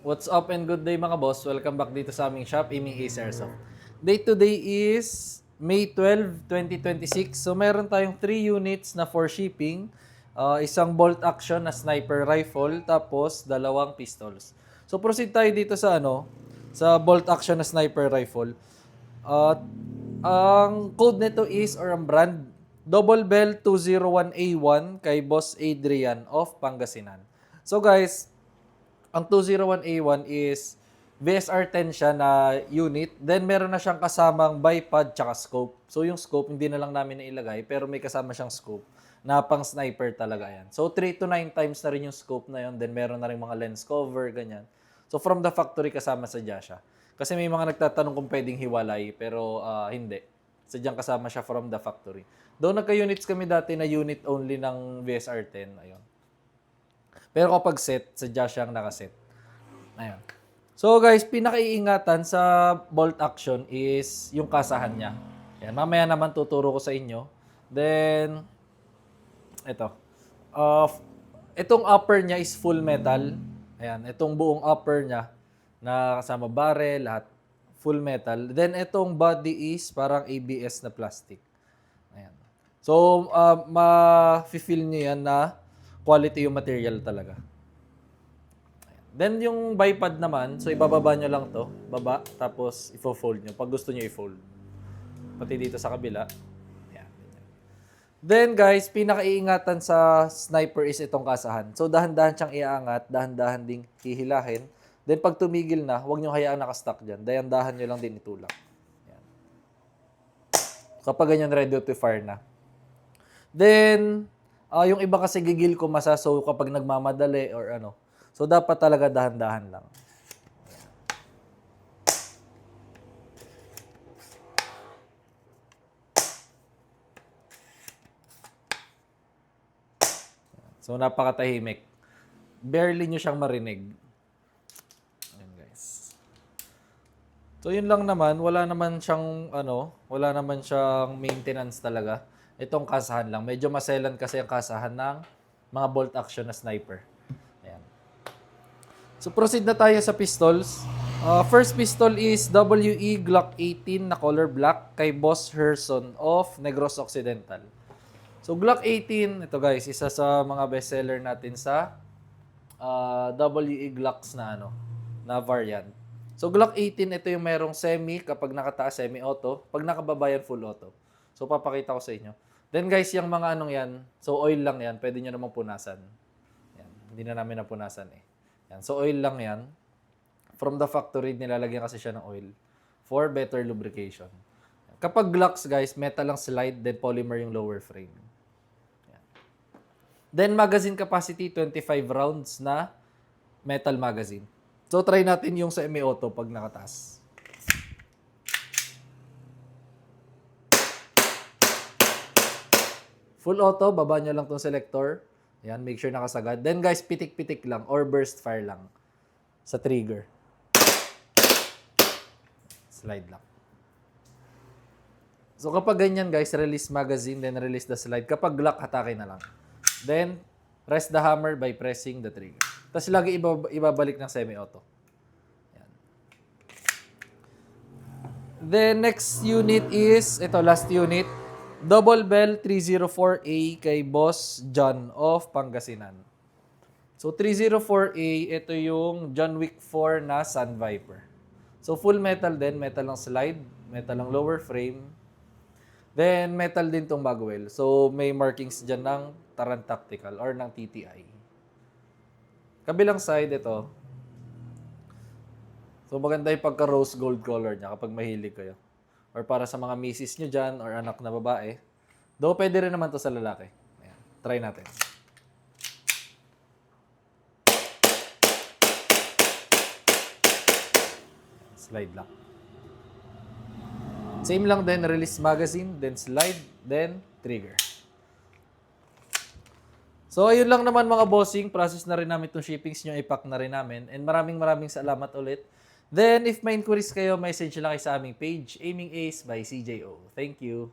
What's up and good day mga boss? Welcome back dito sa aming shop, Aiming Ace Airsoft. Date today is May 12, 2026. So meron tayong 3 units na for shipping. Isang bolt action na sniper rifle, tapos dalawang pistols. So proceed tayo dito sa sa bolt action na sniper rifle. At ang code nito is, or ang brand, Double Bell 201A1 kay Boss Adrian of Pangasinan. So guys, ang 201A1 is VSR-10 siya na unit. Then meron na siyang kasamang bipod tsaka scope. So yung scope hindi na lang namin nailagay pero may kasama siyang scope na pang sniper talaga yan. So 3 to 9 times na rin yung scope na yun. Then meron na rin mga lens cover, ganyan. So from the factory kasama sadya siya. Kasi may mga nagtatanong kung pwedeng hiwalay pero hindi. Sadyang kasama siya from the factory. Doon nagka-units kami dati na unit only ng VSR-10. Ayun. Pero kapag set, sadya siyang nakaset. Ayun. So guys, pinakaiingatan sa bolt action is yung kasahan niya. Yan, mamaya naman tuturo ko sa inyo. Then, ito. Itong upper niya is full metal. Ayan, itong buong upper niya na kasama barrel, lahat full metal. Then itong body is parang ABS na plastic. Ayan. So, ma-feel niyo yan na quality yung material talaga. Then yung bipod naman, so ibababa nyo lang to, baba, tapos ifo-fold nyo. Pag gusto nyo i-fold. Pati dito sa kabila. Ayan. Then guys, pinakaiingatan sa sniper is itong kasahan. So dahan-dahan siyang iaangat, dahan-dahan ding hihilahin. Then pag tumigil na, huwag nyo hayaan nakastock dyan. Dahan-dahan nyo lang din itulak. Ayan. Kapag ganyan, ready to fire na. Then, yung iba kasi gigil ko so kapag nagmamadali or ano. So, dapat talaga dahan-dahan lang. So, napakatahimik. Barely nyo siyang marinig. Ayan, guys. So, yun lang naman. Wala naman siyang, wala naman siyang maintenance talaga. Itong kasahan lang. Medyo maselan kasi ang kasahan ng mga bolt action na sniper. Ayan. So, proceed na tayo sa pistols. First pistol is WE Glock 18 na color black kay Boss Herson of Negros Occidental. So, Glock 18, ito guys, isa sa mga bestseller natin sa WE Glocks na variant. So, Glock 18, ito yung merong semi, kapag nakataas, semi-auto. Pag nakababayan, full auto. So, papakita ko sa inyo. Then guys, yung mga yan, so oil lang yan, pwede nyo namang punasan. Yan, hindi na namin napunasan eh. Yan, so oil lang yan. From the factory, nilalagyan kasi siya ng oil for better lubrication. Kapag Glocks guys, metal lang slide, then polymer yung lower frame. Yan. Then magazine capacity, 25 rounds na metal magazine. So try natin yung sa semi-auto pag nakataas. Full auto, baba nyo lang tong selector. Yan, make sure nakasagad. Then guys, pitik-pitik lang or burst fire lang sa trigger. Slide lang. So kapag ganyan guys, release magazine, then release the slide. Kapag Glock, hatake na lang. Then, rest the hammer by pressing the trigger. Tapos lagi ibabalik ng semi-auto. Yan. The next unit is, ito, last unit. Double Bell 304A kay Boss John of Pangasinan. So 304A, ito yung John Wick 4 na Sun Viper. So full metal din, metal ng slide, metal ng lower frame. Then metal din tong bagwell. So may markings dyan ng Taran Tactical or ng TTI. Kabilang side ito. So maganda yung pagka rose gold color niya kapag mahilig kayo. Or para sa mga misis nyo dyan or anak na babae. Though pwede rin naman to sa lalaki. Ayan. Try natin. Slide lang. Same lang din, release magazine, then slide, then trigger. So ayun lang naman mga bossing. Process na rin namin itong shippings nyo. I-pack na rin namin. And maraming salamat ulit. Then, if may inquiries kayo, message lang kayo sa aming page, Aiming Ace by CJO. Thank you.